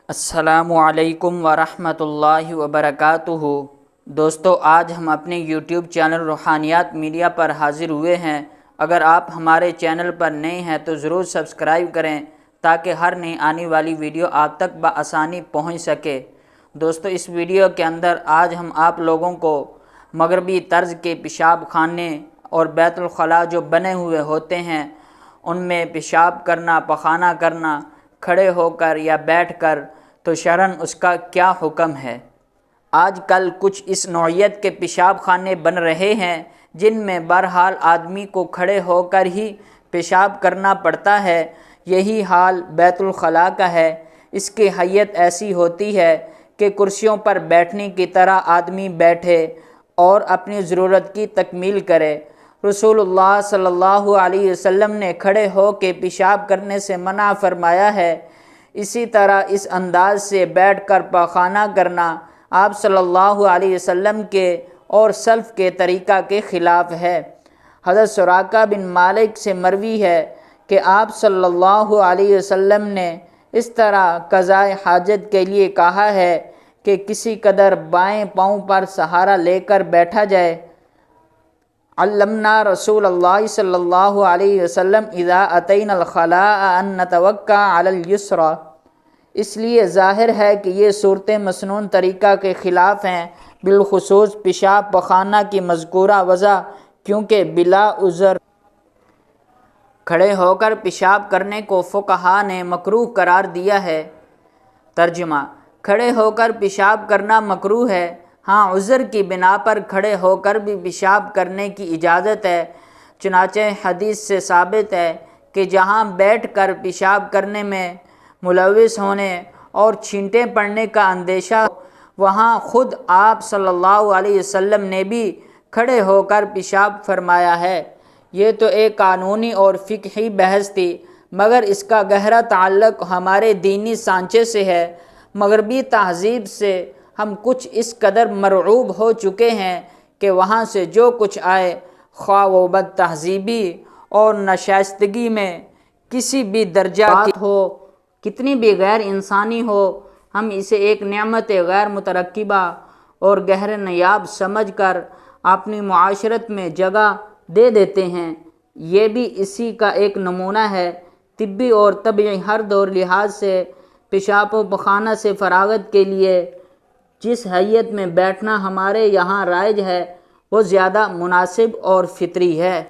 السلام علیکم ورحمۃ اللہ وبرکاتہ۔ دوستو، آج ہم اپنے یوٹیوب چینل روحانیات میڈیا پر حاضر ہوئے ہیں۔ اگر آپ ہمارے چینل پر نئے ہیں تو ضرور سبسکرائب کریں تاکہ ہر نئی آنے والی ویڈیو آپ تک بآسانی پہنچ سکے۔ دوستو، اس ویڈیو کے اندر آج ہم آپ لوگوں کو مغربی طرز کے پیشاب خانے اور بیت الخلاء جو بنے ہوئے ہوتے ہیں ان میں پیشاب کرنا، پخانہ کرنا کھڑے ہو کر یا بیٹھ کر تو شرعاً اس کا کیا حکم ہے۔ آج کل کچھ اس نوعیت کے پیشاب خانے بن رہے ہیں جن میں بہرحال آدمی کو کھڑے ہو کر ہی پیشاب کرنا پڑتا ہے۔ یہی حال بیت الخلاء کا ہے۔ اس کی حیت ایسی ہوتی ہے کہ کرسیوں پر بیٹھنے کی طرح آدمی بیٹھے اور اپنی ضرورت کی تکمیل کرے۔ رسول اللہ صلی اللہ علیہ وسلم نے کھڑے ہو کے پیشاب کرنے سے منع فرمایا ہے۔ اسی طرح اس انداز سے بیٹھ کر پاخانہ کرنا آپ صلی اللہ علیہ وسلم کے اور سلف کے طریقہ کے خلاف ہے۔ حضرت سراقہ بن مالک سے مروی ہے کہ آپ صلی اللہ علیہ وسلم نے اس طرح قضائے حاجت کے لیے کہا ہے کہ کسی قدر بائیں پاؤں پر سہارا لے کر بیٹھا جائے۔ علمنا رسول اللہ صلی اللہ علیہ وسلم اذا اتینا الخلاء ان نتوکا علی اليسرى۔ اس لیے ظاہر ہے کہ یہ صورتیں مسنون طریقہ کے خلاف ہیں، بالخصوص پیشاب پخانہ کی مذکورہ وضع، کیونکہ بلا عذر کھڑے ہو کر پیشاب کرنے کو فقہاء نے مکروہ قرار دیا ہے۔ ترجمہ: کھڑے ہو کر پیشاب کرنا مکروہ ہے، ہاں عذر کی بنا پر کھڑے ہو کر بھی پیشاب کرنے کی اجازت ہے۔ چنانچہ حدیث سے ثابت ہے کہ جہاں بیٹھ کر پیشاب کرنے میں ملوث ہونے اور چھینٹیں پڑنے کا اندیشہ وہاں خود آپ صلی اللہ علیہ وسلم نے بھی کھڑے ہو کر پیشاب فرمایا ہے۔ یہ تو ایک قانونی اور فقہی بحث تھی، مگر اس کا گہرا تعلق ہمارے دینی سانچے سے ہے۔ مغربی تہذیب سے ہم کچھ اس قدر مرعوب ہو چکے ہیں کہ وہاں سے جو کچھ آئے، خواہ وہ بد تہذیبی اور ناشائستگی میں کسی بھی درجہ کی ہو، کتنی بھی غیر انسانی ہو، ہم اسے ایک نعمت غیر مترکبہ اور گہر نیاب سمجھ کر اپنی معاشرت میں جگہ دے دیتے ہیں۔ یہ بھی اسی کا ایک نمونہ ہے۔ طبی اور طبعی ہر دور لحاظ سے پیشاب و پخانہ سے فراغت کے لیے جس حیت میں بیٹھنا ہمارے یہاں رائج ہے وہ زیادہ مناسب اور فطری ہے۔